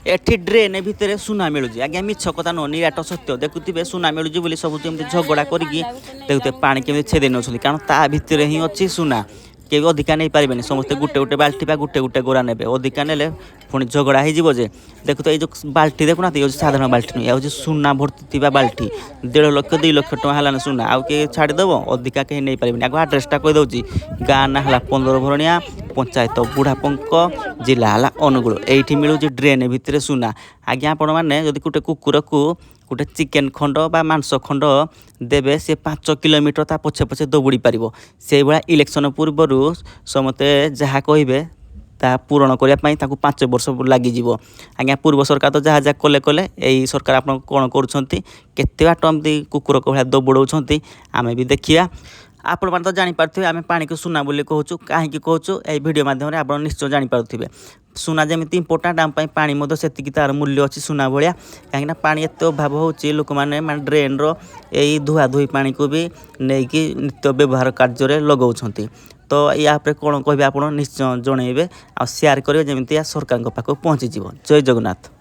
एठी ड्रेन भितर सुना मिलूँ आज्ञा मिछ कथा नुह निराट सत्य देखुवे सुना मिलूँ बोली सब झगड़ा करके देखुए पानी केमी छेदे नौ कारण ता भितर ही अच्छी सुना के अधिका नहीं पारे समस्ते गोटे गोटे बाल्टी गोटे गोटे गोरा ने अधिका ने पुणी झगड़ा हो देखु तो ये बाल्टी देखुना ये साधारण बाल्टी नुह ये सुना भर्ती बाल्टी 1.5 लाख 2 लाख टका है सुना आउ किए छाड़देव अधिका कहीं नहीं पारे आगे आड्रेसटा कहीदे गाँ ना है 15 भरणिया पंचायत बुढ़ापंक जिला है अनुगुल ये मिलूँ ड्रेन भितर सुना आज्ञा आपण मैंने जदि गोटे कुकुर को गोटे चिकेन खंड बा मांस खंड देवे सी 5 किलोमीटर ता पछे पछे दौड़ी पार से भाया इलेक्शन पूर्वर समस्ते जहाँ कहे ता पूरण करने 5 वर्ष लगिज आज्ञा पूर्व सरकार तो जहाँ जहाँ कले कले यही सरकार आप कौन करते बाट कुकुर को भाया दौड़ाऊँ आम भी देखा आपण मैंने तो जापारे आम पानी को सुना बोली कहूँ कहीं कहूँ ये भिडियो मध्यम आप निश्चय जापारे सुना जमी इंपोर्टाट आम पानी से तार मूल्य अच्छी सुना भाया कहीं पानी एत अभाव हो लोक मैंने ड्रेन रही धुआ धुई पानी को भी नहीं कि नित्य व्यवहार कार्य लगाउछंती तो या कौन कहे आप निश्चय जनइबे आ शेयर करेंगे जमी सरकार पाखक पहुँची जय जगन्नाथ।